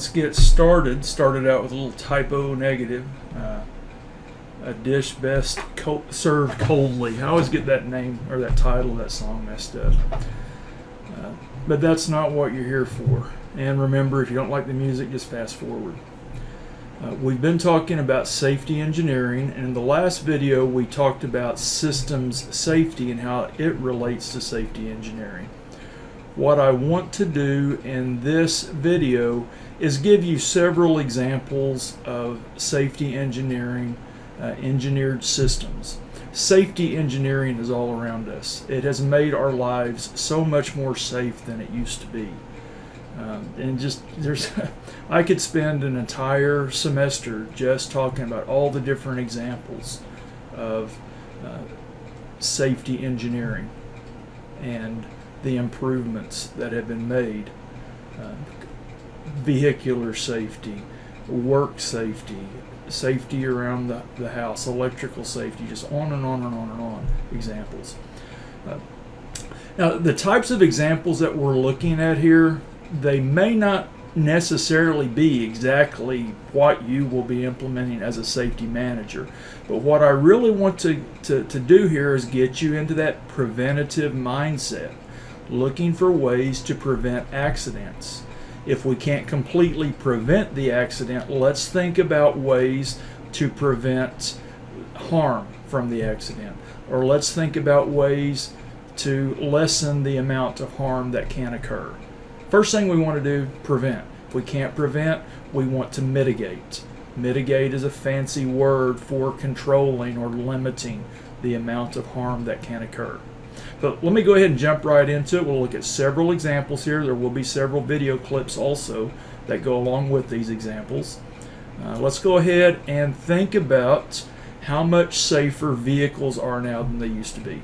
let's get started. Started out with a little typo negative. A dish best served coldly. I always get that name or that title of that song messed up. But that's not what you're here for. And remember, if you don't like the music, just fast forward. We've been talking about safety engineering, and in the last video we talked about systems safety and how it relates to safety engineering. What I want to do in this video is give you several examples of safety engineering, engineered systems. Safety engineering is all around us. It has made our lives so much more safe than it used to be. I could spend an entire semester just talking about all the different examples of safety engineering and the improvements that have been made. Vehicular safety, work safety, safety around the house, electrical safety, just on and on and on and on examples. Now, the types of examples that we're looking at here, they may not necessarily be exactly what you will be implementing as a safety manager. But what I really want to do here is get you into that preventative mindset, looking for ways to prevent accidents. If we can't completely prevent the accident, let's think about ways to prevent harm from the accident. Or let's think about ways to lessen the amount of harm that can occur. First thing we want to do, prevent. If we can't prevent, we want to mitigate. Mitigate is a fancy word for controlling or limiting the amount of harm that can occur. But let me go ahead and jump right into it. We'll look at several examples here. There will be several video clips also that go along with these examples. Let's go ahead and think about how much safer vehicles are now than they used to be.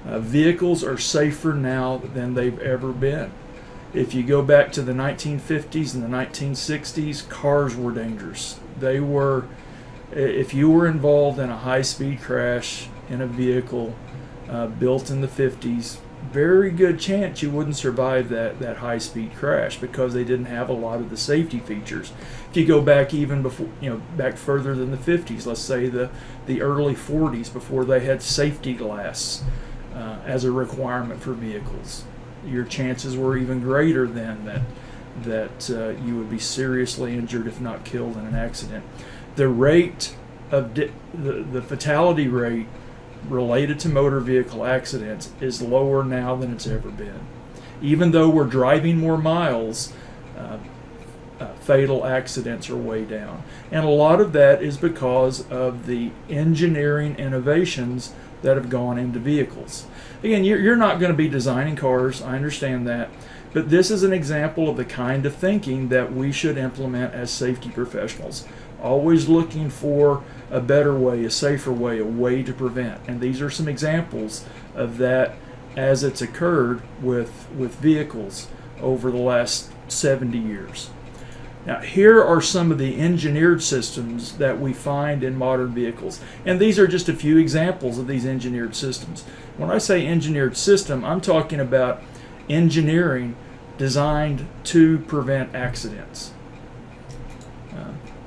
Vehicles are safer now than they've ever been. If you go back to the 1950s and the 1960s, cars were dangerous. They were, if you were involved in a high-speed crash in a vehicle built in the 50s, very good chance you wouldn't survive that high-speed crash because they didn't have a lot of the safety features. If you go back even before, back further than the 50s, let's say the early 40s, before they had safety glass as a requirement for vehicles, your chances were even greater then that you would be seriously injured, if not killed, in an accident. The rate of the fatality rate related to motor vehicle accidents is lower now than it's ever been. Even though we're driving more miles, fatal accidents are way down. And a lot of that is because of the engineering innovations that have gone into vehicles. Again, you're not going to be designing cars, I understand that, but this is an example of the kind of thinking that we should implement as safety professionals. Always looking for a better way, a safer way, a way to prevent. And these are some examples of that as it's occurred with vehicles over the last 70 years. Now, here are some of the engineered systems that we find in modern vehicles. And these are just a few examples of these engineered systems. When I say engineered system, I'm talking about engineering designed to prevent accidents.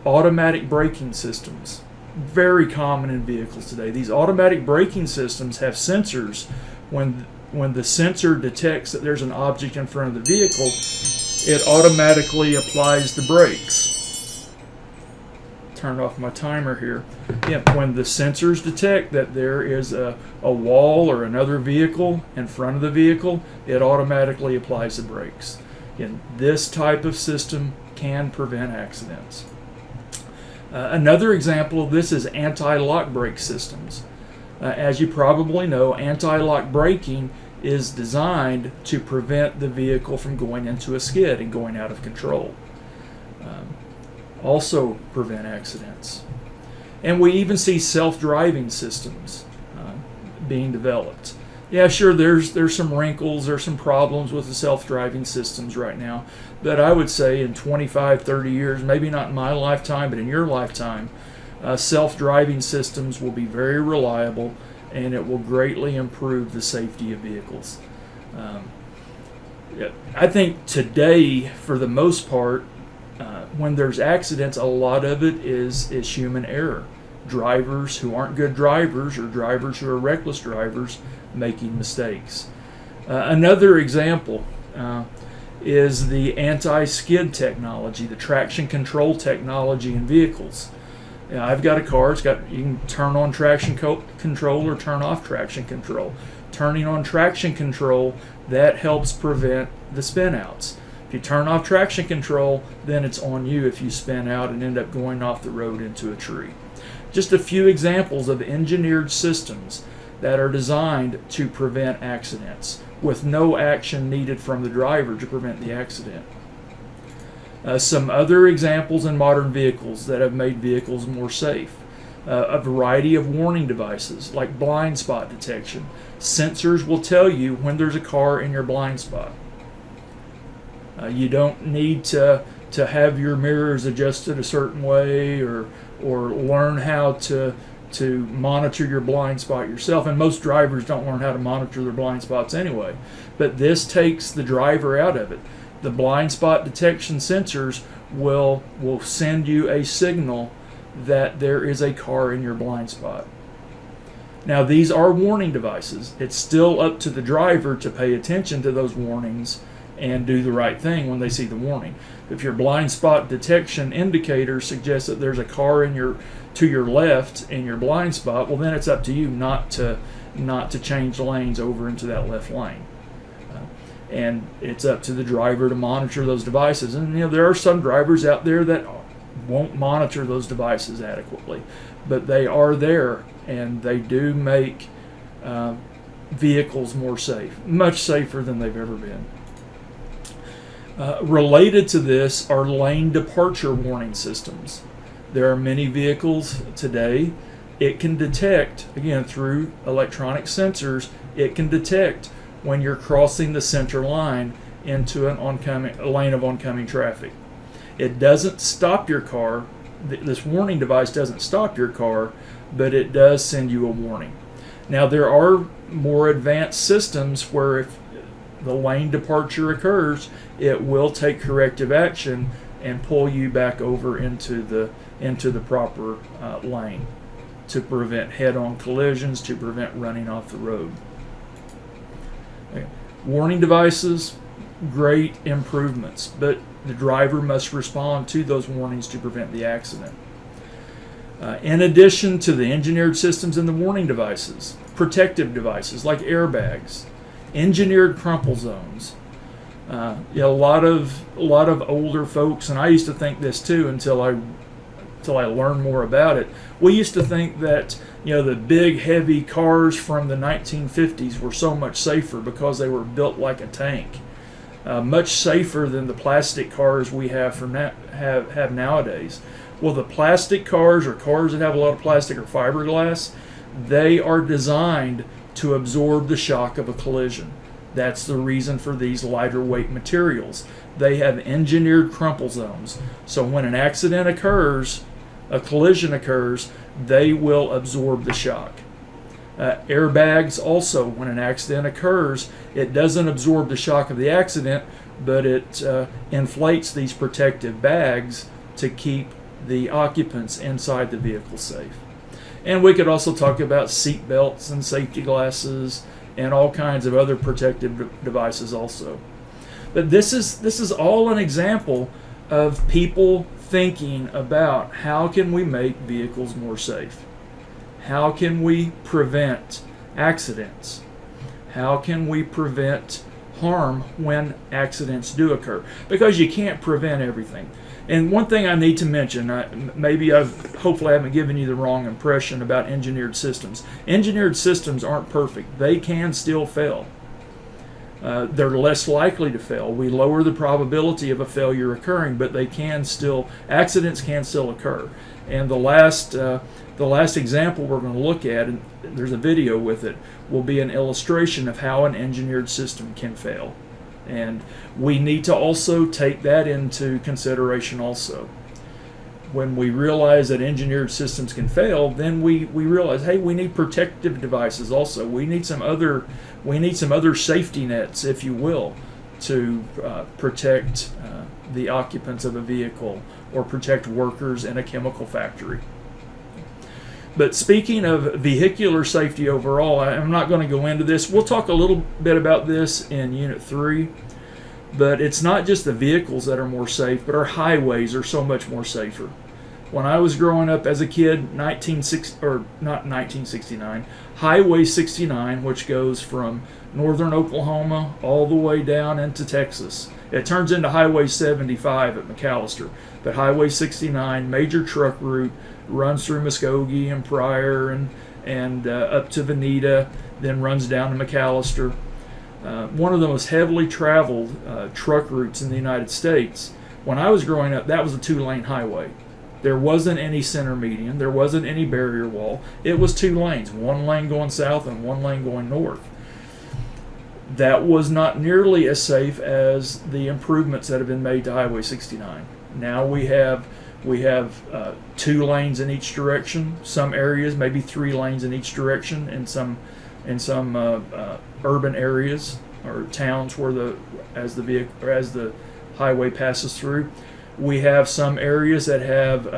Automatic braking systems, very common in vehicles today. These automatic braking systems have sensors. When the sensor detects that there's an object in front of the vehicle, it automatically applies the brakes. Turn off my timer here. Yeah, when the sensors detect that there is a wall or another vehicle in front of the vehicle, it automatically applies the brakes. Again, this type of system can prevent accidents. Another example of this is anti-lock brake systems. As you probably know, anti-lock braking is designed to prevent the vehicle from going into a skid and going out of control. Also prevent accidents. And we even see self-driving systems being developed. Yeah, sure, there's some wrinkles, there's some problems with the self-driving systems right now, but I would say in 25, 30 years, maybe not in my lifetime, but in your lifetime, self-driving systems will be very reliable and it will greatly improve the safety of vehicles. I think today, for the most part, when there's accidents, a lot of it is human error. Drivers who aren't good drivers, or drivers who are reckless drivers, making mistakes. Another example is the anti-skid technology, the traction control technology in vehicles. I've got a car. You can turn on traction control or turn off traction control. Turning on traction control, that helps prevent the spin outs. If you turn off traction control, then it's on you if you spin out and end up going off the road into a tree. Just a few examples of engineered systems that are designed to prevent accidents with no action needed from the driver to prevent the accident. Some other examples in modern vehicles that have made vehicles more safe. A variety of warning devices like blind spot detection. Sensors will tell you when there's a car in your blind spot. You don't need to have your mirrors adjusted a certain way or learn how to monitor your blind spot yourself. And most drivers don't learn how to monitor their blind spots anyway. But this takes the driver out of it. The blind spot detection sensors will send you a signal that there is a car in your blind spot. Now, these are warning devices. It's still up to the driver to pay attention to those warnings and do the right thing when they see the warning. If your blind spot detection indicator suggests that there's a car to your left in your blind spot, well, then it's up to you not to change lanes over into that left lane. And it's up to the driver to monitor those devices. And there are some drivers out there that won't monitor those devices adequately, but they are there, and they do make vehicles more safe, much safer than they've ever been. Related to this are lane departure warning systems. There are many vehicles today. It can detect, again, through electronic sensors, it can detect when you're crossing the center line into a lane of oncoming traffic. It doesn't stop your car. This warning device doesn't stop your car, but it does send you a warning. Now, there are more advanced systems where if the lane departure occurs, it will take corrective action and pull you back over into the proper lane to prevent head-on collisions, to prevent running off the road. Okay. Warning devices, great improvements, but the driver must respond to those warnings to prevent the accident. In addition to the engineered systems and the warning devices, protective devices like airbags, engineered crumple zones. A lot of older folks, and I used to think this too until I learned more about it. We used to think that the big heavy cars from the 1950s were so much safer because they were built like a tank, much safer than the plastic cars we have have nowadays. Well, the plastic cars, or cars that have a lot of plastic or fiberglass, they are designed to absorb the shock of a collision. That's the reason for these lighter weight materials. They have engineered crumple zones. So when an accident occurs, a collision occurs, they will absorb the shock. Airbags also, when an accident occurs, it doesn't absorb the shock of the accident, but it inflates these protective bags to keep the occupants inside the vehicle safe. And we could also talk about seat belts and safety glasses and all kinds of other protective devices also. But this is all an example of people thinking about how can we make vehicles more safe? How can we prevent accidents? How can we prevent harm when accidents do occur? Because you can't prevent everything. And one thing I need to mention, hopefully I haven't given you the wrong impression about engineered systems. Engineered systems aren't perfect. They can still fail. They're less likely to fail. We lower the probability of a failure occurring, but accidents can still occur. And the last example we're going to look at, and there's a video with it, will be an illustration of how an engineered system can fail. And we need to also take that into consideration also. When we realize that engineered systems can fail, then we realize, hey, we need protective devices also. We need some other safety nets, if you will, to protect the occupants of a vehicle or protect workers in a chemical factory. But speaking of vehicular safety overall, I'm not going to go into this. We'll talk a little bit about this in Unit 3. But it's not just the vehicles that are more safe, but our highways are so much more safer. When I was growing up as a kid, 1969, Highway 69, which goes from northern Oklahoma all the way down into Texas. It turns into Highway 75 at McAllister. But Highway 69, major truck route, runs through Muskogee and Pryor and up to Veneta, then runs down to McAllister. One of the most heavily traveled truck routes in the United States. When I was growing up, that was a 2-lane highway. There wasn't any center median. There wasn't any barrier wall. It was 2 lanes, 1 lane going south and 1 lane going north. That was not nearly as safe as the improvements that have been made to Highway 69. Now we have 2 lanes in each direction. Some areas maybe 3 lanes in each direction. In some urban areas or towns where as the highway passes through, we have some areas that have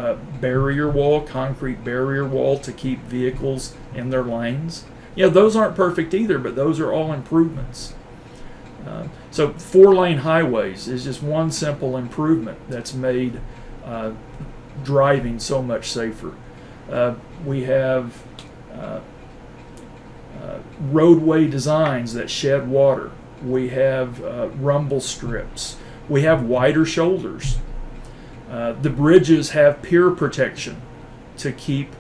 concrete barrier wall to keep vehicles in their lanes. Those aren't perfect either, but those are all improvements. So 4-lane highways is just one simple improvement that's made driving so much safer. We have roadway designs that shed water. We have rumble strips. We have wider shoulders. The bridges have pier protection to keep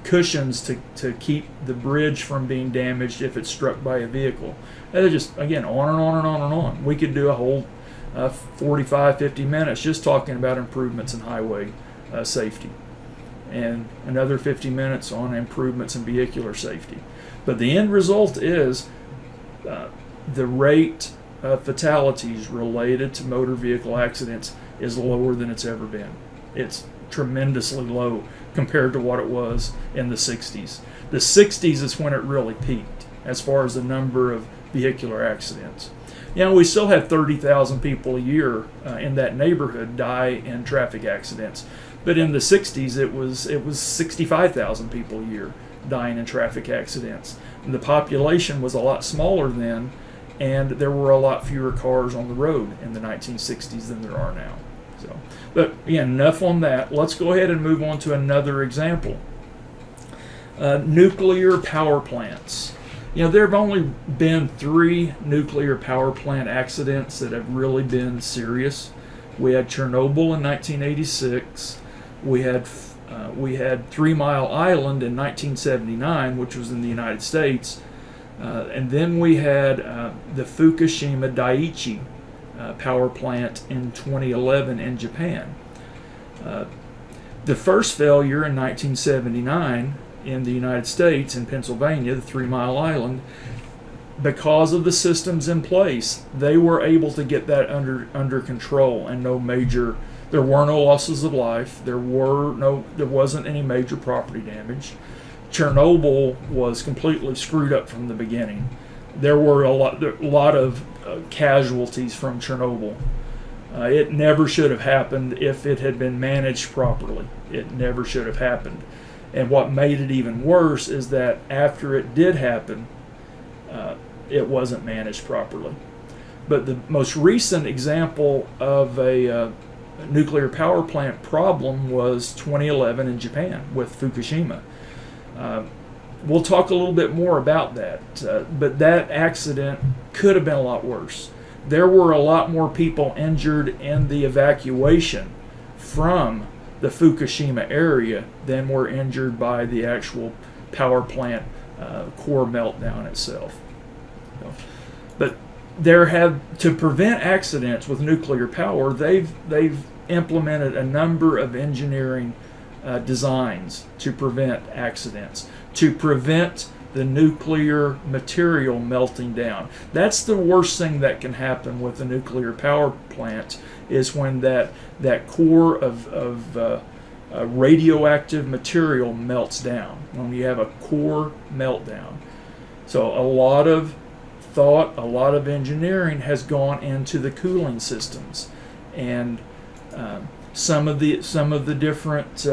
cushions to keep the bridge from being damaged if it's struck by a vehicle. And they're just, again, on and on and on and on. We could do a whole 45, 50 minutes just talking about improvements in highway safety, and another 50 minutes on improvements in vehicular safety. But the end result is the rate of fatalities related to motor vehicle accidents is lower than it's ever been. It's tremendously low compared to what it was in the 60s. The 60s is when it really peaked as far as the number of vehicular accidents. We still have 30,000 people a year in that neighborhood die in traffic accidents. But in the 60s, it was 65,000 people a year dying in traffic accidents. And the population was a lot smaller then, and there were a lot fewer cars on the road in the 1960s than there are now. But again, enough on that. Let's go ahead and move on to another example. Nuclear power plants. There have only been 3 nuclear power plant accidents that have really been serious. We had Chernobyl in 1986. We had 3 Mile Island in 1979, which was in the United States. And then we had the Fukushima Daiichi power plant in 2011 in Japan. The first failure in 1979 in the United States, in Pennsylvania, the 3 Mile Island, because of the systems in place, they were able to get that under control, and there were no losses of life. There wasn't any major property damage. Chernobyl was completely screwed up from the beginning. There were a lot of casualties from Chernobyl. It never should have happened if it had been managed properly. It never should have happened. And what made it even worse is that after it did happen, it wasn't managed properly. But the most recent example of a nuclear power plant problem was 2011 in Japan with Fukushima. We'll talk a little bit more about that, but that accident could have been a lot worse. There were a lot more people injured in the evacuation from the Fukushima area than were injured by the actual power plant core meltdown itself. But to prevent accidents with nuclear power, they've implemented a number of engineering designs to prevent accidents, to prevent the nuclear material melting down. That's the worst thing that can happen with a nuclear power plant, is when that core of radioactive material melts down, when you have a core meltdown. So a lot of thought, a lot of engineering has gone into the cooling systems. And some of the different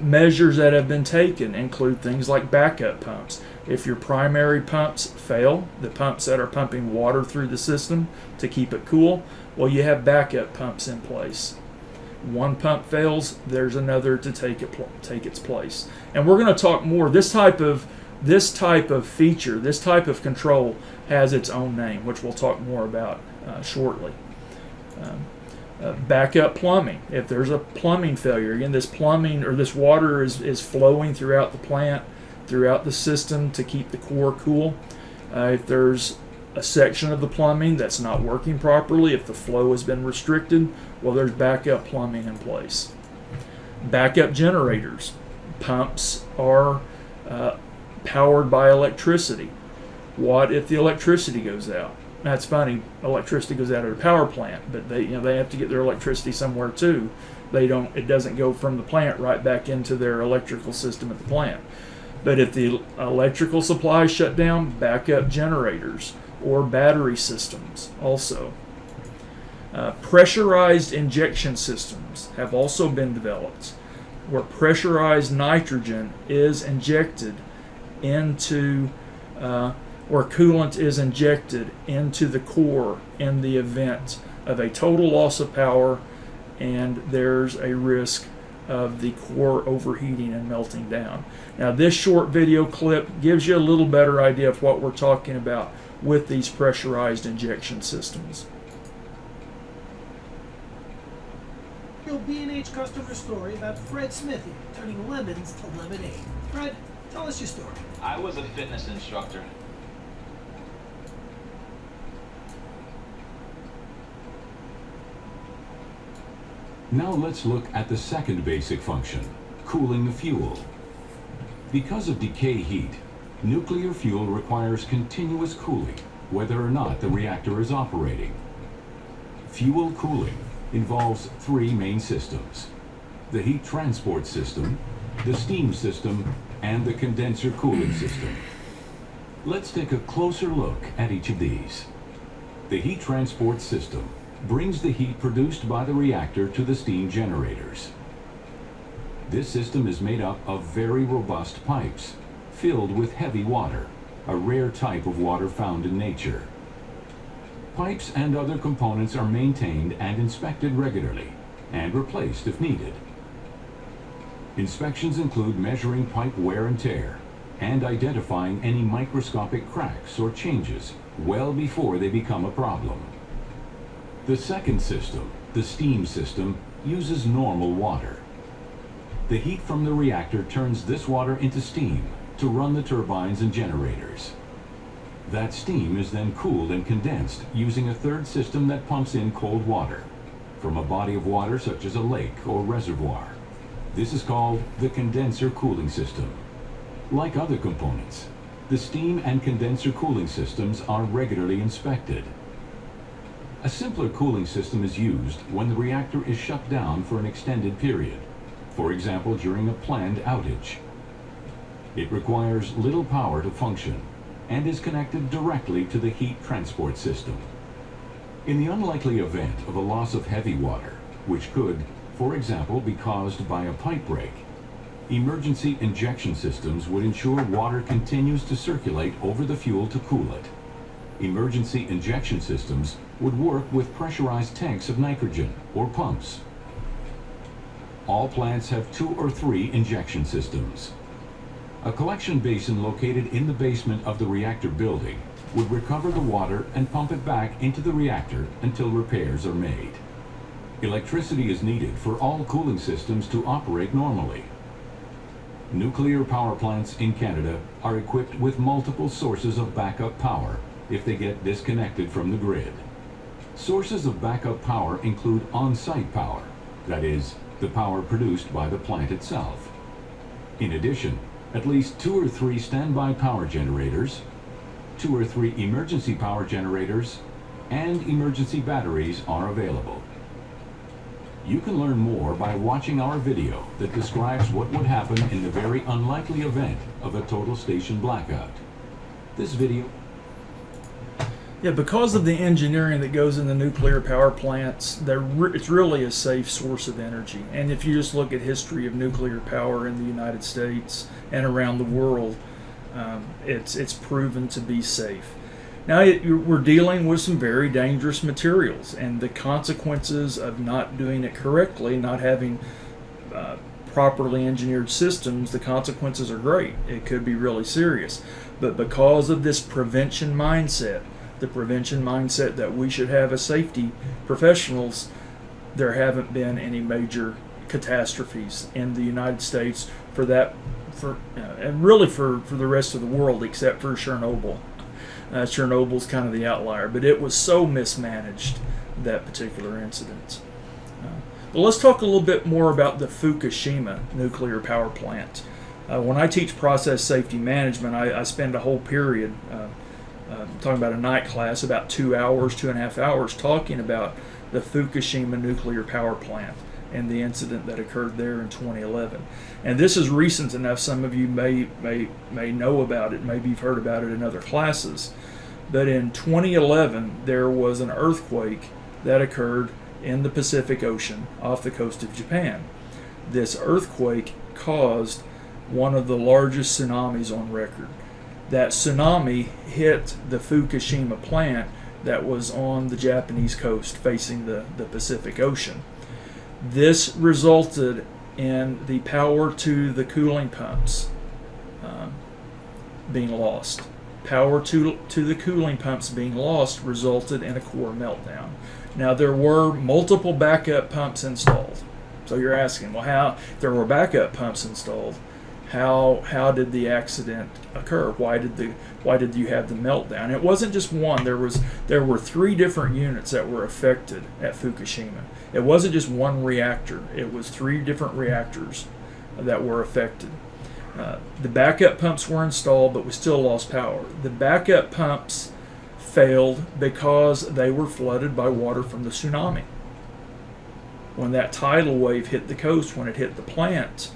measures that have been taken include things like backup pumps. If your primary pumps fail, the pumps that are pumping water through the system to keep it cool, well, you have backup pumps in place. One pump fails, there's another to take its place. And we're going to talk more. This type of feature, this type of control has its own name, which we'll talk more about shortly. Backup plumbing. If there's a plumbing failure, again, this plumbing or this water is flowing throughout the plant, throughout the system to keep the core cool. If there's a section of the plumbing that's not working properly, if the flow has been restricted, well, there's backup plumbing in place. Backup generators. Pumps are powered by electricity. What if the electricity goes out? That's funny. Electricity goes out at a power plant, but they have to get their electricity somewhere too. It doesn't go from the plant right back into their electrical system at the plant. But if the electrical supply is shut down, backup generators or battery systems also. Pressurized injection systems have also been developed, where pressurized nitrogen is injected into or coolant is injected into the core in the event of a total loss of power and there's a risk of the core overheating and melting down. Now, this short video clip gives you a little better idea of what we're talking about with these pressurized injection systems. Your B&H customer story about Fred Smithy turning lemons to lemonade. Fred, tell us your story. I was a fitness instructor. Now let's look at the second basic function, cooling the fuel. Because of decay heat, nuclear fuel requires continuous cooling, whether or not the reactor is operating. Fuel cooling involves three main systems: the heat transport system, the steam system, and the condenser cooling system. Let's take a closer look at each of these. The heat transport system brings the heat produced by the reactor to the steam generators. This system is made up of very robust pipes filled with heavy water, a rare type of water found in nature. Pipes and other components are maintained and inspected regularly and replaced if needed. Inspections include measuring pipe wear and tear and identifying any microscopic cracks or changes well before they become a problem. The second system, the steam system, uses normal water. The heat from the reactor turns this water into steam to run the turbines and generators. That steam is then cooled and condensed using a third system that pumps in cold water from a body of water such as a lake or reservoir. This is called the condenser cooling system. Like other components, the steam and condenser cooling systems are regularly inspected. A simpler cooling system is used when the reactor is shut down for an extended period, for example during a planned outage. It requires little power to function and is connected directly to the heat transport system. In the unlikely event of a loss of heavy water, which could, for example, be caused by a pipe break, emergency injection systems would ensure water continues to circulate over the fuel to cool it. Emergency injection systems would work with pressurized tanks of nitrogen or pumps. All plants have 2 or 3 injection systems. A collection basin located in the basement of the reactor building would recover the water and pump it back into the reactor until repairs are made. Electricity is needed for all cooling systems to operate normally. Nuclear power plants in Canada are equipped with multiple sources of backup power if they get disconnected from the grid. Sources of backup power include on-site power, that is, the power produced by the plant itself. In addition, at least 2 or 3 standby power generators, 2 or 3 emergency power generators, and emergency batteries are available. You can learn more by watching our video that describes what would happen in the very unlikely event of a total station blackout. This video Yeah, because of the engineering that goes into nuclear power plants, it's really a safe source of energy. And if you just look at history of nuclear power in the United States and around the world, it's proven to be safe. Now, we're dealing with some very dangerous materials, and the consequences of not doing it correctly, not having properly engineered systems, the consequences are great. It could be really serious. But because of this prevention mindset, the prevention mindset that we should have as safety professionals, there haven't been any major catastrophes in the United States and really for the rest of the world, except for Chernobyl. Chernobyl's kind of the outlier, but it was so mismanaged, that particular incident. But let's talk a little bit more about the Fukushima nuclear power plant. When I teach process safety management, I spend a whole period talking about a night class, about 2.5 hours, talking about the Fukushima nuclear power plant and the incident that occurred there in 2011. And this is recent enough, some of you may know about it, maybe you've heard about it in other classes. But in 2011, there was an earthquake that occurred in the Pacific Ocean off the coast of Japan. This earthquake caused one of the largest tsunamis on record. That tsunami hit the Fukushima plant that was on the Japanese coast facing the Pacific Ocean. This resulted in the power to the cooling pumps being lost. Power to the cooling pumps being lost resulted in a core meltdown. Now, there were multiple backup pumps installed. So you're asking, well, how, if there were backup pumps installed, how did the accident occur? Why did you have the meltdown? It wasn't just one. There were 3 different units that were affected at Fukushima. It wasn't just one reactor. It was 3 different reactors that were affected. The backup pumps were installed, but we still lost power. The backup pumps failed because they were flooded by water from the tsunami. When that tidal wave hit the coast, when it hit the plant,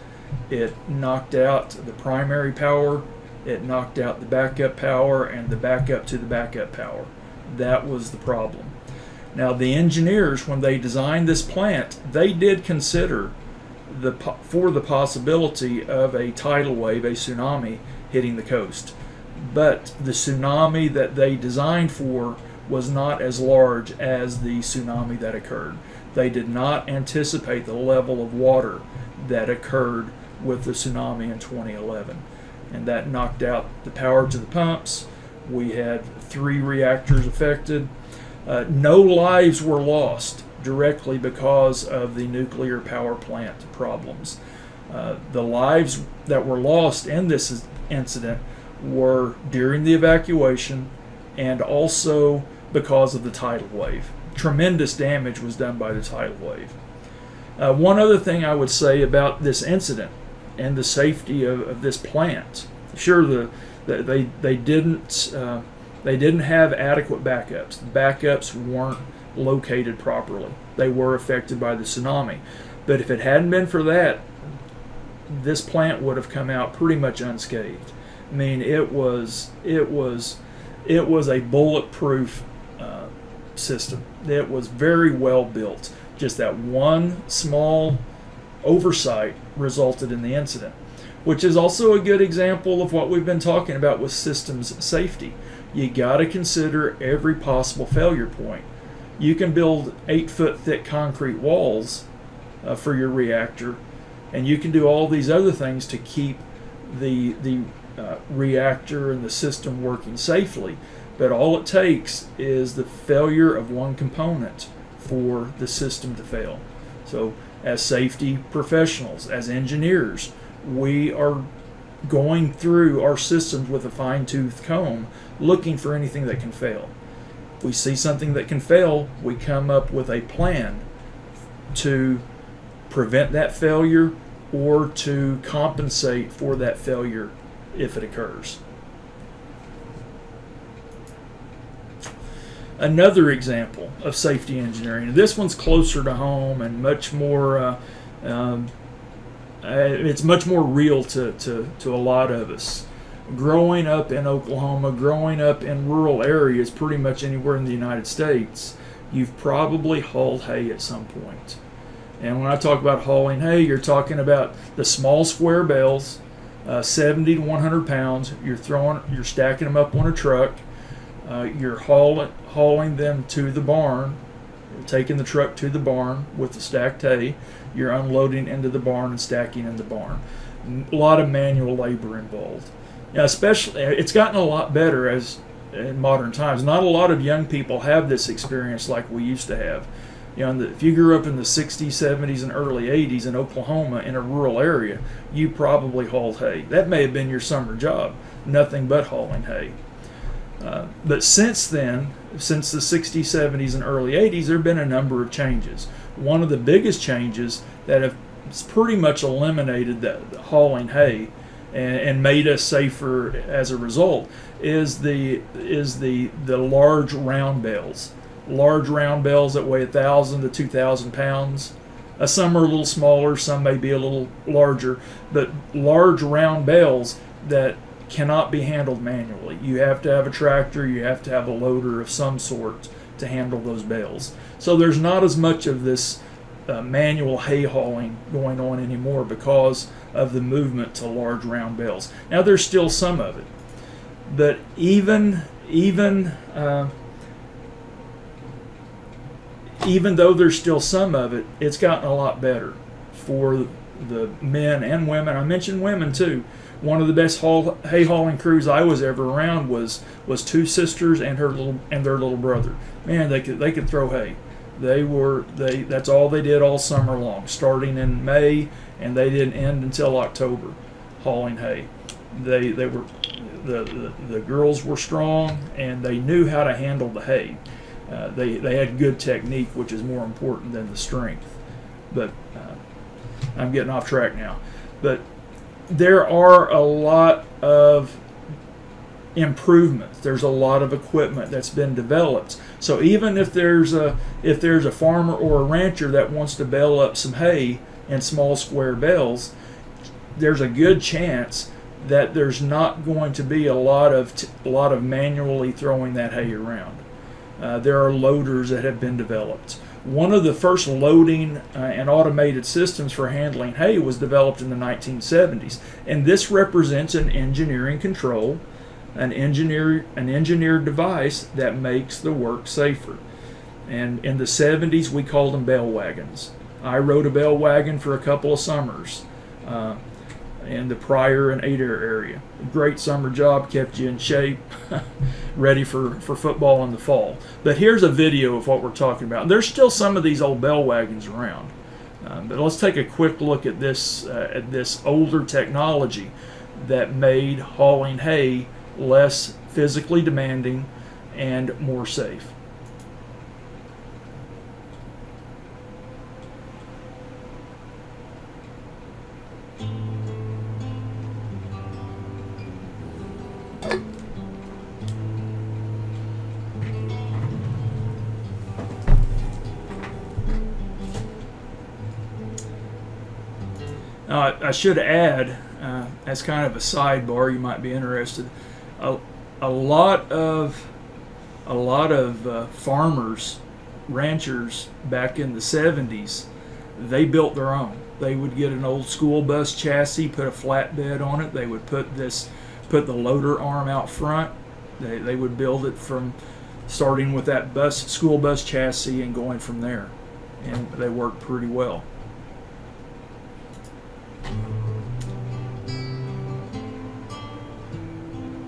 it knocked out the primary power, it knocked out the backup power, and the backup to the backup power. That was the problem. Now, the engineers, when they designed this plant, they did consider the possibility of a tidal wave, a tsunami, hitting the coast. But the tsunami that they designed for was not as large as the tsunami that occurred. They did not anticipate the level of water that occurred with the tsunami in 2011. And that knocked out the power to the pumps. We had 3 reactors affected. No lives were lost directly because of the nuclear power plant problems. The lives that were lost in this incident were during the evacuation and also because of the tidal wave. Tremendous damage was done by the tidal wave. One other thing I would say about this incident and the safety of this plant, sure, they didn't have adequate backups. The backups weren't located properly. They were affected by the tsunami. But if it hadn't been for that, this plant would have come out pretty much unscathed. I mean, it was a bulletproof system. It was very well built. Just that one small oversight resulted in the incident, which is also a good example of what we've been talking about with systems safety. You got to consider every possible failure point. You can build 8-foot thick concrete walls for your reactor, and you can do all these other things to keep the reactor and the system working safely. But all it takes is the failure of one component for the system to fail. So as safety professionals, as engineers, we are going through our systems with a fine-tooth comb looking for anything that can fail. If we see something that can fail, we come up with a plan to prevent that failure or to compensate for that failure if it occurs. Another example of safety engineering. This one's closer to home and much more. It's much more real to a lot of us. growing up in Oklahoma, growing up in rural areas, pretty much anywhere in the United States, you've probably hauled hay at some point. And when I talk about hauling hay, you're talking about the small square bales, 70 to 100 pounds. You're stacking them up on a truck. You're hauling them to the barn, taking the truck to the barn with the stacked hay. You're unloading into the barn and stacking in the barn. A lot of manual labor involved. Now, especially, it's gotten a lot better as in modern times. Not a lot of young people have this experience like we used to have. If you grew up in the 60s, 70s, and early 80s in Oklahoma in a rural area, you probably hauled hay. That may have been your summer job, nothing but hauling hay. But since then, since the 60s, 70s, and early 80s, there have been a number of changes. One of the biggest changes that have pretty much eliminated the hauling hay and made us safer as a result is the large round bales. Large round bales that weigh 1,000 to 2,000 pounds. Some are a little smaller, some may be a little larger, but large round bales that cannot be handled manually. You have to have a tractor, you have to have a loader of some sort to handle those bales. So there's not as much of this manual hay hauling going on anymore because of the movement to large round bales. Now there's still some of it, but even though there's still some of it, it's gotten a lot better for the men and women. I mentioned women too. One of the best hay hauling crews I was ever around was two sisters and their little brother. Man, they could throw hay. That's all they did all summer long, starting in May, and they didn't end until October, hauling hay. They were the girls were strong and they knew how to handle the hay. They had good technique, which is more important than the strength. But I'm getting off track now. But there are a lot of improvements. There's a lot of equipment that's been developed. So even if there's a farmer or a rancher that wants to bale up some hay in small square bales, there's a good chance that there's not going to be a lot of manually throwing that hay around. There are loaders that have been developed. One of the first loading and automated systems for handling hay was developed in the 1970s, and this represents an engineering control, an engineered device that makes the work safer. And in the 70s, we called them bale wagons. I rode a bale wagon for a couple of summers in the Pryor and Adair area. Great summer job, kept you in shape, ready for football in the fall. But here's a video of what we're talking about. There's still some of these old bell wagons around. But let's take a quick look at this older technology that made hauling hay less physically demanding and more safe. I should add, as kind of a sidebar, you might be interested. A lot of farmers, ranchers back in the 70s, they built their own. They would get an old school bus chassis, put a flatbed on it. They would put the loader arm out front. They would build it from starting with that school bus chassis and going from there, and they worked pretty well.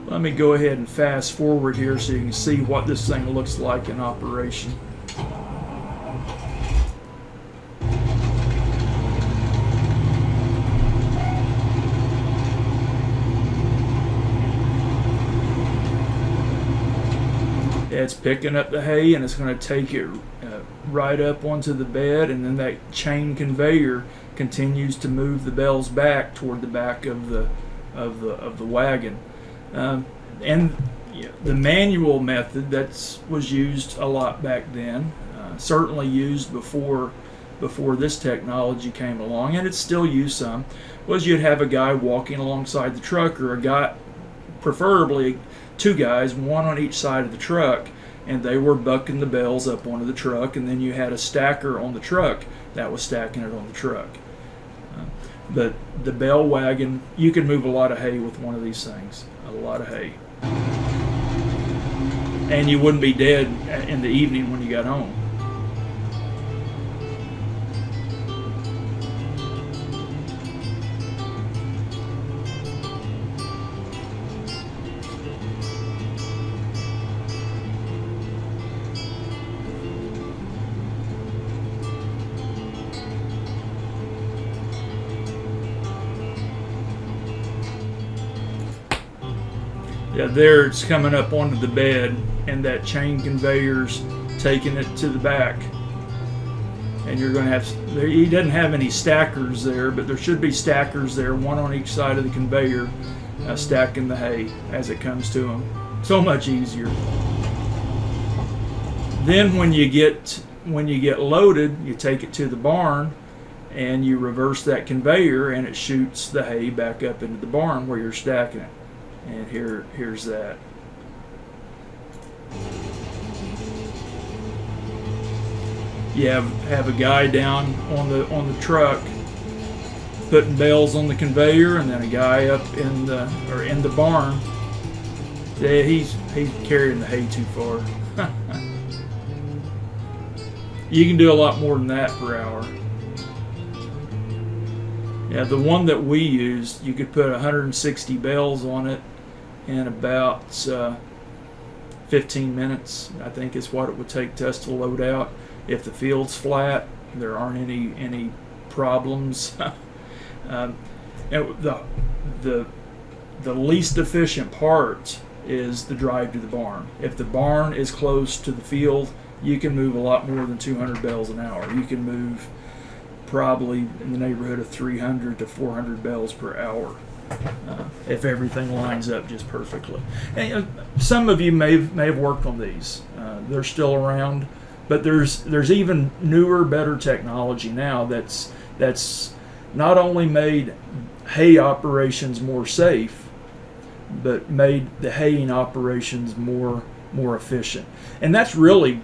Let me go ahead and fast forward here so you can see what this thing looks like in operation. It's picking up the hay and it's going to take it right up onto the bed, and then that chain conveyor continues to move the bales back toward the back of the wagon. And the manual method that was used a lot back then, certainly used before this technology came along, and it's still used some, was you'd have a guy walking alongside the truck or a guy preferably 2 guys, 1 on each side of the truck, and they were bucking the bales up onto the truck, and then you had a stacker on the truck that was stacking it on the truck. But the bale wagon, you can move a lot of hay with one of these things, a lot of hay. And you wouldn't be dead in the evening when you got home. Yeah, there it's coming up onto the bed, and that chain conveyor's taking it to the back. And you're going to have, he doesn't have any stackers there, but there should be stackers there, 1 on each side of the conveyor, stacking the hay as it comes to them. So much easier. Then when you get loaded, you take it to the barn, and you reverse that conveyor, and it shoots the hay back up into the barn where you're stacking it. And here's that. You have a guy down on the truck putting bales on the conveyor, and then a guy up in the barn. Yeah, he's carrying the hay too far. You can do a lot more than that per hour. Yeah, the one that we used, you could put 160 bales on it in about 15 minutes, I think is what it would take us to load out. If the field's flat, there aren't any problems. And the least efficient part is the drive to the barn. If the barn is close to the field, you can move a lot more than 200 bales an hour. You can move probably in the neighborhood of 300 to 400 bales per hour if everything lines up just perfectly. And some of you may have worked on these. They're still around, but there's even newer, better technology now that's not only made hay operations more safe, but made the haying operations more efficient. And that's really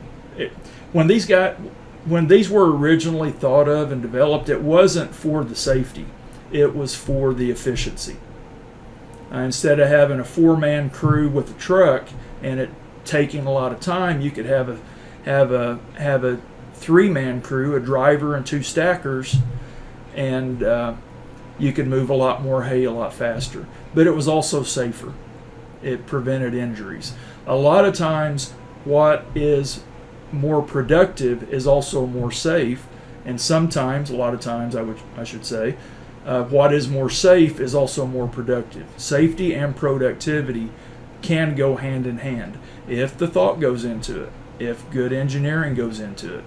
when these were originally thought of and developed, it wasn't for the safety. It was for the efficiency. Instead of having a 4-man crew with a truck and it taking a lot of time, you could have a 3-man crew, a driver and 2 stackers, and you could move a lot more hay a lot faster. But it was also safer. It prevented injuries. A lot of times, what is more productive is also more safe, and sometimes, a lot of times, I should say, what is more safe is also more productive. Safety and productivity can go hand in hand if the thought goes into it, if good engineering goes into it.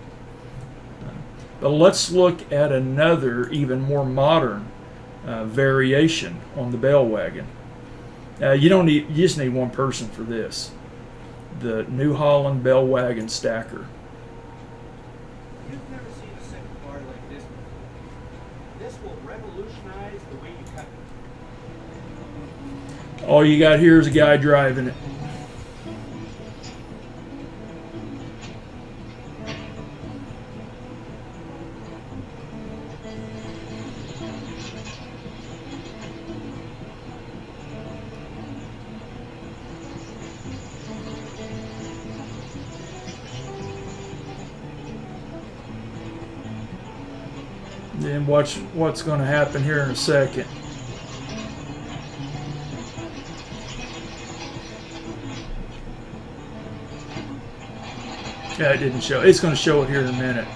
But let's look at another, even more modern variation on the bale wagon. You just need one person for this. The New Holland bale wagon stacker. You've never seen a second bar like this before. This will revolutionize the way you cut it. All you got here is a guy driving it. Then watch what's going to happen here in a second. Yeah, it didn't show. It's going to show it here in a minute.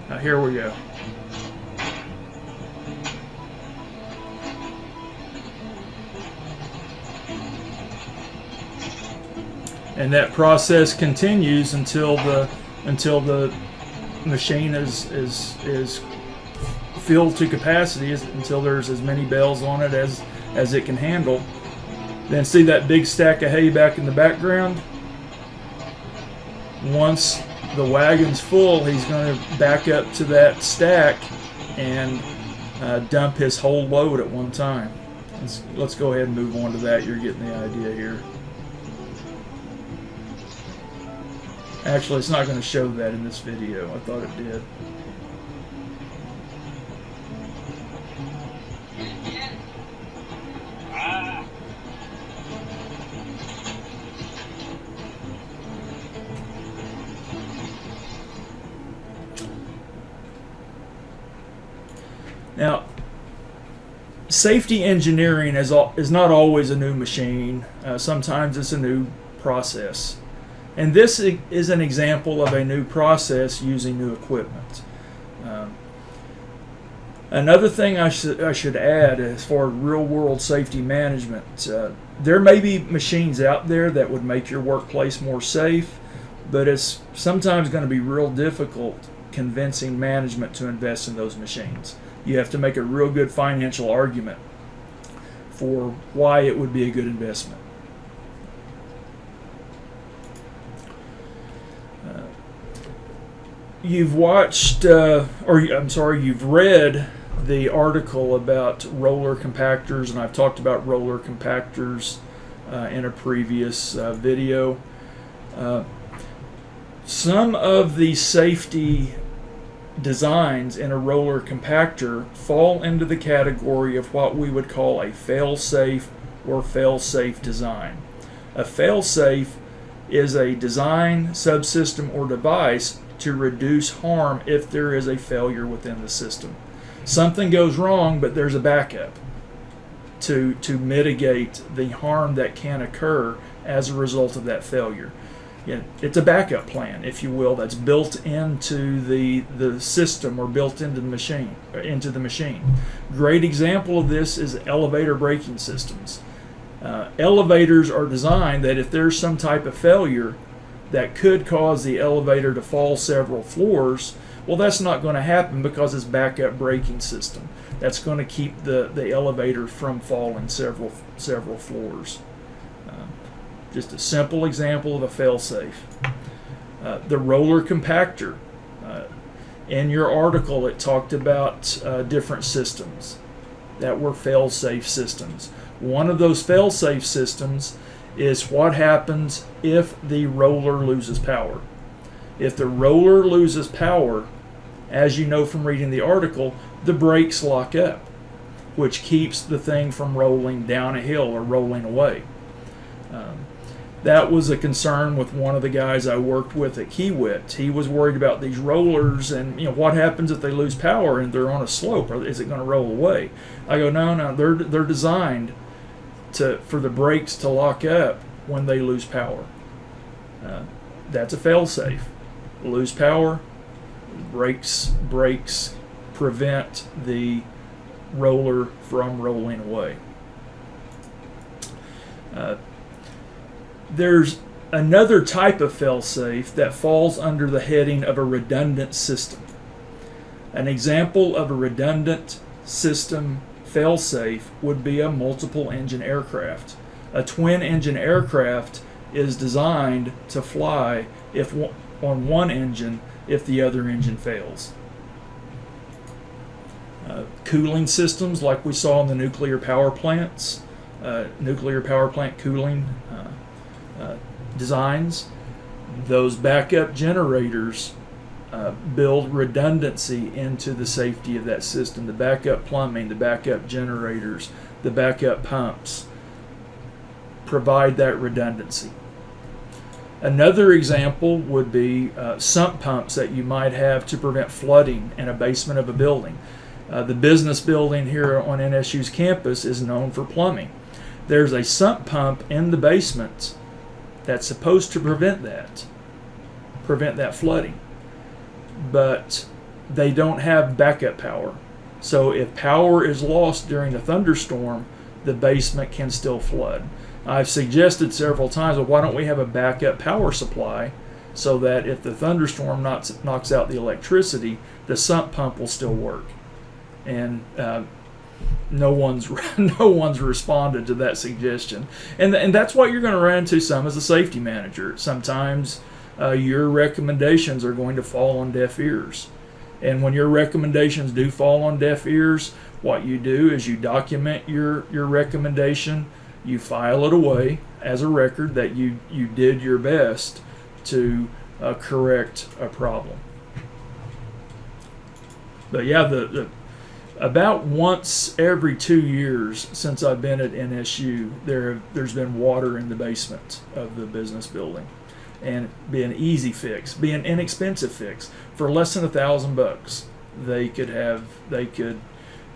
Now here we go. And that process continues until the machine is filled to capacity, until there's as many bales on it as it can handle. Then see that big stack of hay back in the background? Once the wagon's full, he's going to back up to that stack and dump his whole load at one time. Let's go ahead and move on to that. You're getting the idea here. Actually, it's not going to show that in this video. I thought it did. Now, safety engineering is not always a new machine. Sometimes it's a new process. And this is an example of a new process using new equipment. Another thing I should add as far as real-world safety management, there may be machines out there that would make your workplace more safe, but it's sometimes going to be real difficult convincing management to invest in those machines. You have to make a real good financial argument for why it would be a good investment. You've watched, you've read the article about roller compactors, and I've talked about roller compactors in a previous video. Some of the safety designs in a roller compactor fall into the category of what we would call a fail-safe or fail-safe design. A fail-safe is a design, subsystem, or device to reduce harm if there is a failure within the system. Something goes wrong, but there's a backup to mitigate the harm that can occur as a result of that failure. It's a backup plan, if you will, that's built into the system or built into the machine. Great example of this is elevator braking systems. Elevators are designed that if there's some type of failure that could cause the elevator to fall several floors, well, that's not going to happen because it's backup braking system. That's going to keep the elevator from falling several floors. Just a simple example of a fail-safe. The roller compactor. In your article, it talked about different systems that were fail-safe systems. One of those fail-safe systems is what happens if the roller loses power. If the roller loses power, as you know from reading the article, the brakes lock up, which keeps the thing from rolling down a hill or rolling away. That was a concern with one of the guys I worked with at Kiewit. He was worried about these rollers and what happens if they lose power and they're on a slope, or is it going to roll away? I go, no, they're designed for the brakes to lock up when they lose power. That's a fail-safe. Lose power, brakes prevent the roller from rolling away. There's another type of fail-safe that falls under the heading of a redundant system. An example of a redundant system fail-safe would be a multiple engine aircraft. A twin engine aircraft is designed to fly on one engine if the other engine fails. Cooling systems like we saw in the nuclear power plants, nuclear power plant cooling designs, those backup generators build redundancy into the safety of that system. The backup plumbing, the backup generators, the backup pumps provide that redundancy. Another example would be sump pumps that you might have to prevent flooding in a basement of a building. The business building here on NSU's campus is known for plumbing. There's a sump pump in the basement that's supposed to prevent that flooding. But they don't have backup power. So if power is lost during a thunderstorm, the basement can still flood. I've suggested several times, well, why don't we have a backup power supply so that if the thunderstorm knocks out the electricity, the sump pump will still work. And no one's responded to that suggestion. And that's what you're going to run into some as a safety manager. Sometimes your recommendations are going to fall on deaf ears. And when your recommendations do fall on deaf ears, what you do is you document your recommendation, you file it away as a record that you did your best to correct a problem. But yeah, the about once every 2 years since I've been at NSU, there's been water in the basement of the business building, and be an easy fix, be an inexpensive fix for less than $1,000.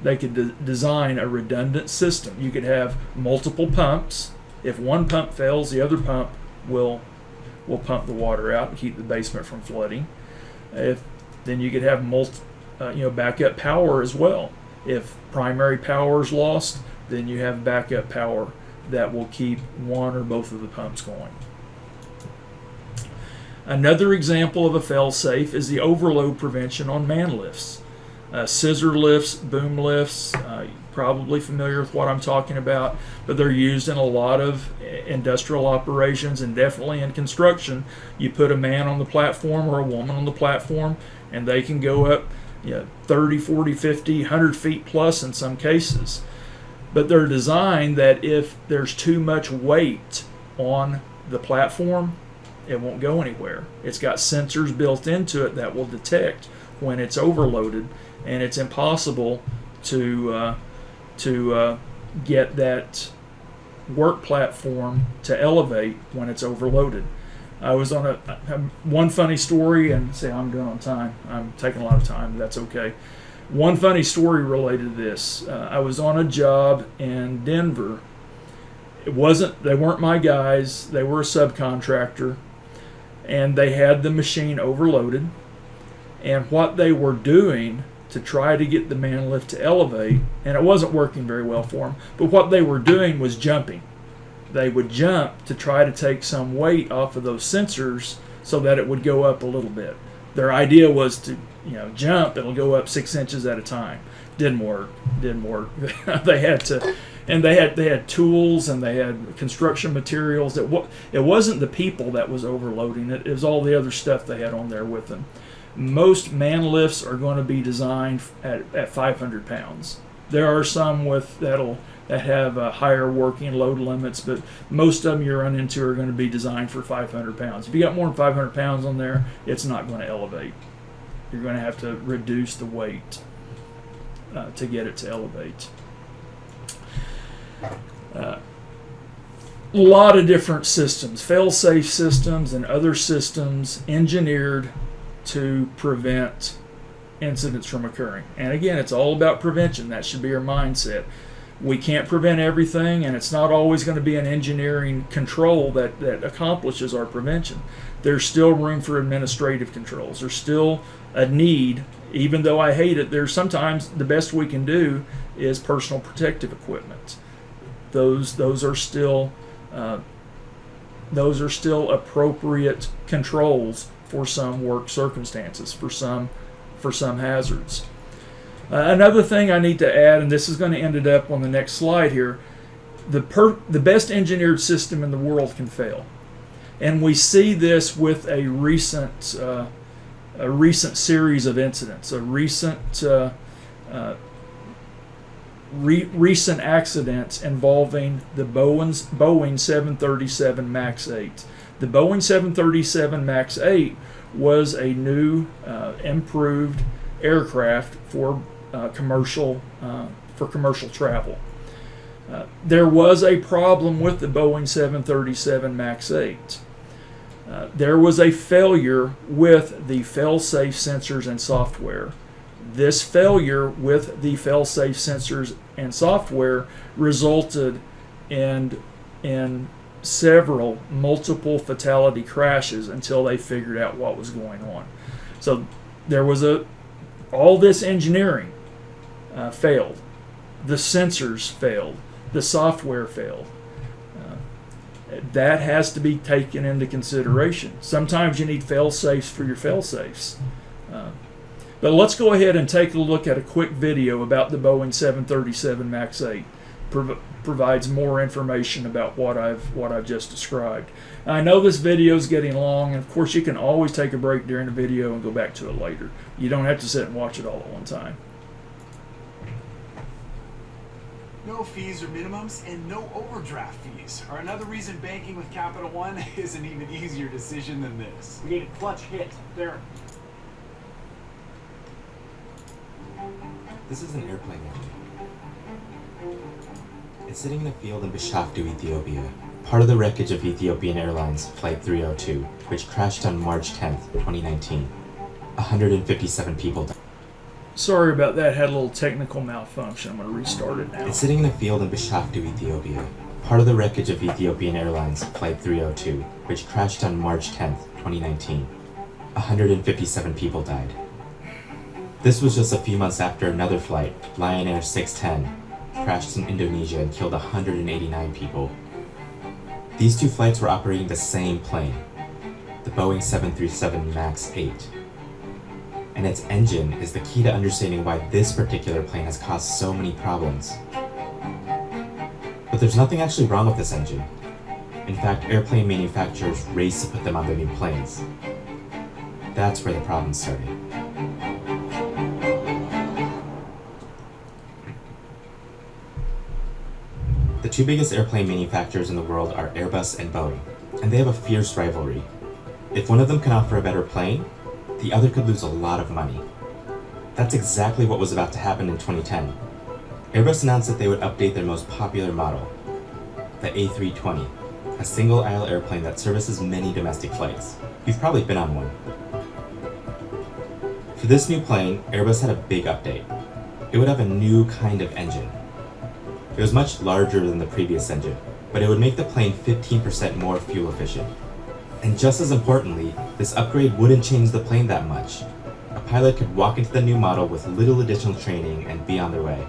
They could design a redundant system. You could have multiple pumps. If one pump fails, the other pump will pump the water out and keep the basement from flooding. Then you could have backup power as well. If primary power is lost, then you have backup power that will keep one or both of the pumps going. Another example of a fail-safe is the overload prevention on man lifts. Scissor lifts, boom lifts, you're probably familiar with what I'm talking about, but they're used in a lot of industrial operations and definitely in construction. You put a man on the platform or a woman on the platform, and they can go up 30, 40, 50, 100 feet plus in some cases. But they're designed that if there's too much weight on the platform, it won't go anywhere. It's got sensors built into it that will detect when it's overloaded, and it's impossible to get that work platform to elevate when it's overloaded. I was on one funny story, and say I'm going on time. I'm taking a lot of time. That's okay. One funny story related to this. I was on a job in Denver. They weren't my guys. They were a subcontractor, and they had the machine overloaded. And what they were doing to try to get the man lift to elevate, and it wasn't working very well for them, but what they were doing was jumping. They would jump to try to take some weight off of those sensors so that it would go up a little bit. Their idea was to, jump, it'll go up 6 inches at a time. Didn't work. They had tools, and they had construction materials. It wasn't the people that was overloading it. It was all the other stuff they had on there with them. Most man lifts are going to be designed at 500 pounds. There are some that have higher working load limits, but most of them you run into are going to be designed for 500 pounds. If you got more than 500 pounds on there, it's not going to elevate. You're going to have to reduce the weight to get it to elevate. A lot of different systems, fail-safe systems and other systems engineered to prevent incidents from occurring. And again, it's all about prevention. That should be our mindset. We can't prevent everything, and it's not always going to be an engineering control that accomplishes our prevention. There's still room for administrative controls. There's still a need, even though I hate it, there's sometimes the best we can do is personal protective equipment. Those are still appropriate controls for some work circumstances, for some hazards. Another thing I need to add, and this is going to end it up on the next slide here, the best engineered system in the world can fail. And we see this with a recent series of incidents, recent accidents involving the Boeing 737 MAX 8. The Boeing 737 MAX 8 was a new, improved aircraft for commercial travel. There was a problem with the Boeing 737 MAX 8. There was a failure with the fail-safe sensors and software. This failure with the fail-safe sensors and software resulted in multiple fatality crashes until they figured out what was going on. So there was all this engineering failed. The sensors failed. The software failed. That has to be taken into consideration. Sometimes you need fail-safes for your fail-safes. But let's go ahead and take a look at a quick video about the Boeing 737 MAX 8. Provides more information about what I've just described. I know this video is getting long, and of course you can always take a break during the video and go back to it later. You don't have to sit and watch it all at one time. No fees or minimums and no overdraft fees are another reason banking with Capital One is an even easier decision than this. We need a clutch hit. There. This is an airplane engine. It's sitting in a field in Bishaftu, Ethiopia, part of the wreckage of Ethiopian Airlines Flight 302, which crashed on March 10th, 2019. 157 people died. Sorry about that, had a little technical malfunction. I'm going to restart it now. It's sitting in a field in Bishaftu, Ethiopia, part of the wreckage of Ethiopian Airlines Flight 302, which crashed on March 10th, 2019. 157 people died. This was just a few months after another flight, Lion Air 610, crashed in Indonesia and killed 189 people. These two flights were operating the same plane, the Boeing 737 MAX 8. And its engine is the key to understanding why this particular plane has caused so many problems. But there's nothing actually wrong with this engine. In fact, airplane manufacturers race to put them on their new planes. That's where the problem started. The two biggest airplane manufacturers in the world are Airbus and Boeing, and they have a fierce rivalry. If one of them can offer a better plane, the other could lose a lot of money. That's exactly what was about to happen in 2010. Airbus announced that they would update their most popular model, the A320, a single-aisle airplane that services many domestic flights. You've probably been on one. For this new plane, Airbus had a big update. It would have a new kind of engine. It was much larger than the previous engine, but it would make the plane 15% more fuel efficient. And just as importantly, this upgrade wouldn't change the plane that much. A pilot could walk into the new model with little additional training and be on their way.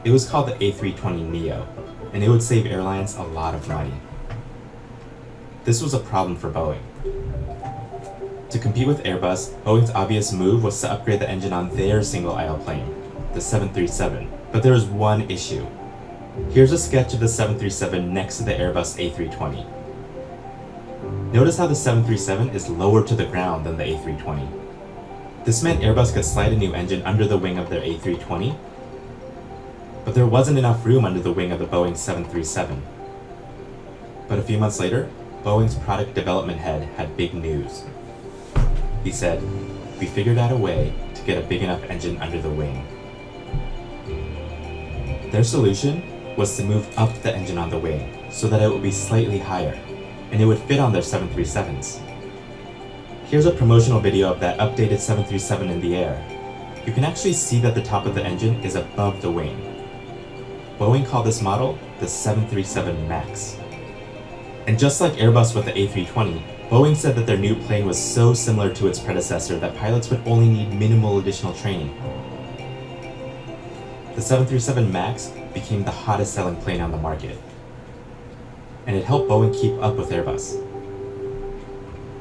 It was called the A320neo, and it would save airlines a lot of money. This was a problem for Boeing. To compete with Airbus, Boeing's obvious move was to upgrade the engine on their single-aisle plane, the 737. But there was one issue. Here's a sketch of the 737 next to the Airbus A320. Notice how the 737 is lower to the ground than the A320. This meant Airbus could slide a new engine under the wing of their A320, but there wasn't enough room under the wing of the Boeing 737. But a few months later, Boeing's product development head had big news. He said, "We figured out a way to get a big enough engine under the wing." Their solution was to move up the engine on the wing so that it would be slightly higher, and it would fit on their 737s. Here's a promotional video of that updated 737 in the air. You can actually see that the top of the engine is above the wing. Boeing called this model the 737 MAX. And just like Airbus with the A320, Boeing said that their new plane was so similar to its predecessor that pilots would only need minimal additional training. The 737 MAX became the hottest selling plane on the market, and it helped Boeing keep up with Airbus.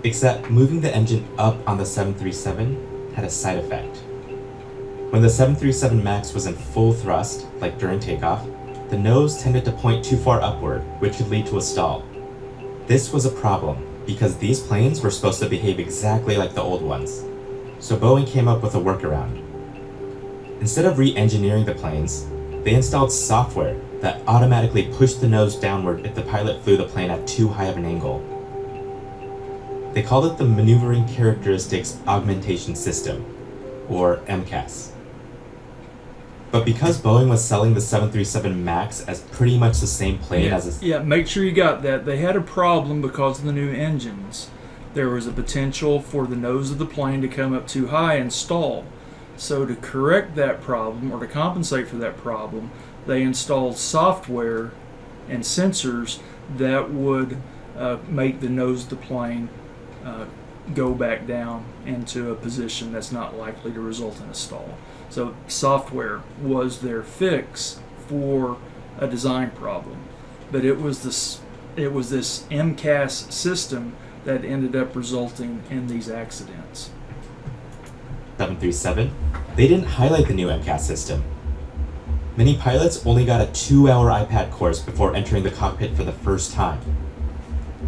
Except moving the engine up on the 737 had a side effect. When the 737 MAX was in full thrust, like during takeoff, the nose tended to point too far upward, which could lead to a stall. This was a problem because these planes were supposed to behave exactly like the old ones, so Boeing came up with a workaround. Instead of re-engineering the planes, they installed software that automatically pushed the nose downward if the pilot flew the plane at too high of an angle. They called it the Maneuvering Characteristics Augmentation System, or MCAS. But because Boeing was selling the 737 MAX as pretty much the same plane as a... Yeah, make sure you got that. They had a problem because of the new engines. There was a potential for the nose of the plane to come up too high and stall. So to correct that problem, or to compensate for that problem, they installed software and sensors that would make the nose of the plane go back down into a position that's not likely to result in a stall. So software was their fix for a design problem. But it was this MCAS system that ended up resulting in these accidents. 737, they didn't highlight the new MCAS system. Many pilots only got a 2-hour iPad course before entering the cockpit for the first time.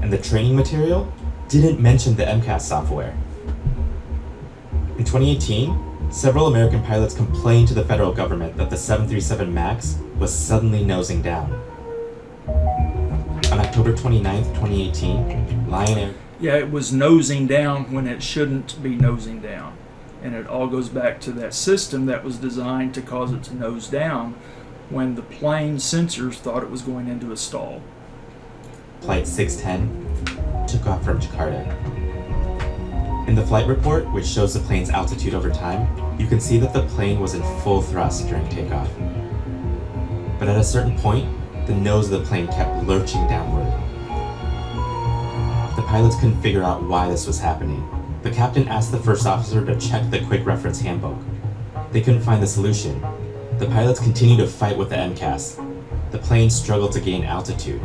And the training material didn't mention the MCAS software. In 2018, several American pilots complained to the federal government that the 737 MAX was suddenly nosing down. On October 29, 2018, Lion Air... Yeah, it was nosing down when it shouldn't be nosing down. And it all goes back to that system that was designed to cause it to nose down when the plane sensors thought it was going into a stall. Flight 610 took off from Jakarta. In the flight report, which shows the plane's altitude over time, you can see that the plane was in full thrust during takeoff. But at a certain point, the nose of the plane kept lurching downward. The pilots couldn't figure out why this was happening. The captain asked the first officer to check the quick reference handbook. They couldn't find the solution. The pilots continued to fight with the MCAS. The plane struggled to gain altitude.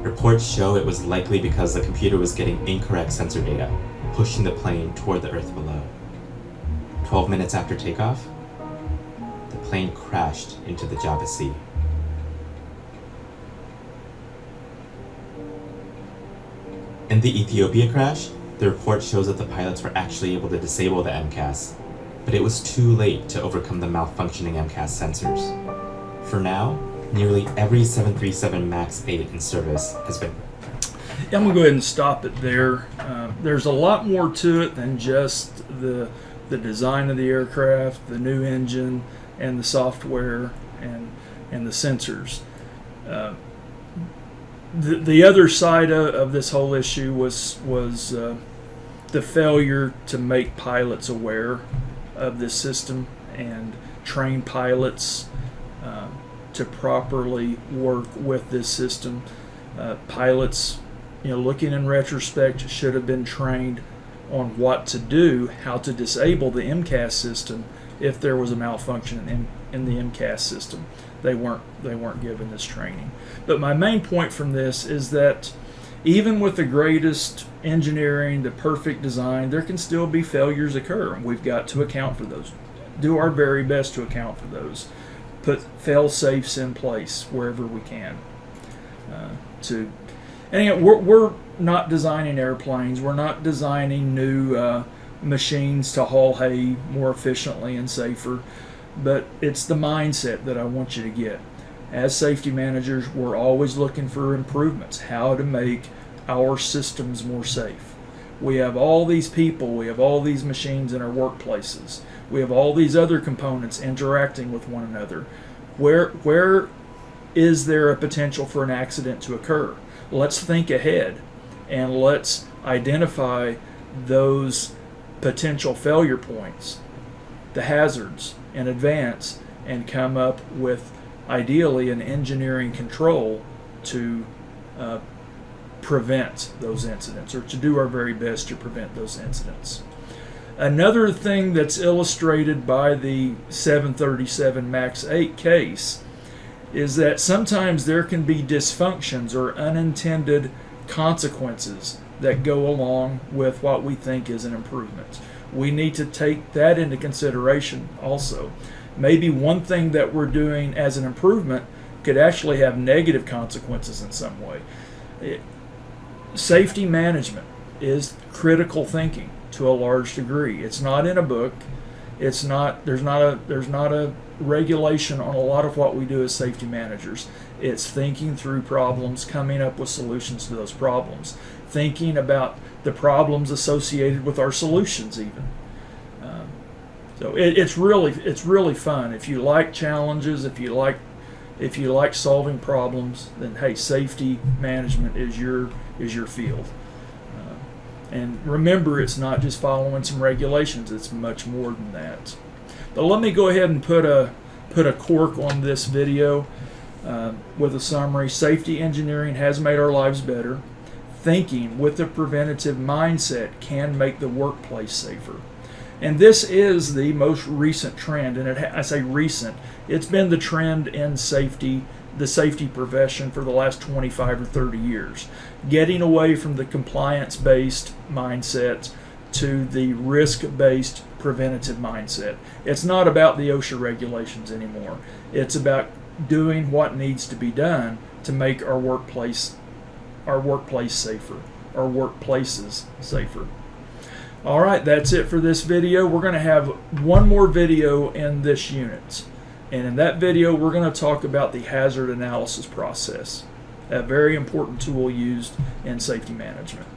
Reports show it was likely because the computer was getting incorrect sensor data, pushing the plane toward the earth below. 12 minutes after takeoff, the plane crashed into the Java Sea. In the Ethiopia crash, the report shows that the pilots were actually able to disable the MCAS, but it was too late to overcome the malfunctioning MCAS sensors. For now, nearly every 737 MAX 8 in service has been... Yeah, I'm going to go ahead and stop it there. There's a lot more to it than just the design of the aircraft, the new engine, and the software, and the sensors. The other side of this whole issue was the failure to make pilots aware of this system and train pilots to properly work with this system. Pilots, looking in retrospect, should have been trained on what to do, how to disable the MCAS system if there was a malfunction in the MCAS system. They weren't given this training. But my main point from this is that even with the greatest engineering, the perfect design, there can still be failures occur. We've got to account for those. Do our very best to account for those. Put fail-safes in place wherever we can. And we're not designing airplanes. We're not designing new machines to haul hay more efficiently and safer. But it's the mindset that I want you to get. As safety managers, we're always looking for improvements, how to make our systems more safe. We have all these people, we have all these machines in our workplaces. We have all these other components interacting with one another. Where is there a potential for an accident to occur? Let's think ahead and let's identify those potential failure points, the hazards, in advance, and come up with ideally an engineering control to prevent those incidents, or to do our very best to prevent those incidents. Another thing that's illustrated by the 737 MAX 8 case is that sometimes there can be dysfunctions or unintended consequences that go along with what we think is an improvement. We need to take that into consideration also. Maybe one thing that we're doing as an improvement could actually have negative consequences in some way. Safety management is critical thinking to a large degree. It's not in a book. There's not a regulation on a lot of what we do as safety managers. It's thinking through problems, coming up with solutions to those problems, thinking about the problems associated with our solutions even. So it's really fun. If you like challenges, if you like solving problems, then hey, safety management is your field. And remember, it's not just following some regulations. It's much more than that. But let me go ahead and put a cork on this video with a summary. Safety engineering has made our lives better. Thinking with a preventative mindset can make the workplace safer. And this is the most recent trend, and I say recent, it's been the trend in safety, the safety profession for the last 25 or 30 years. Getting away from the compliance-based mindset to the risk-based preventative mindset. It's not about the OSHA regulations anymore. It's about doing what needs to be done to make our workplace safer, our workplaces safer. All right, that's it for this video. We're going to have one more video in this unit. And in that video, we're going to talk about the hazard analysis process, a very important tool used in safety management.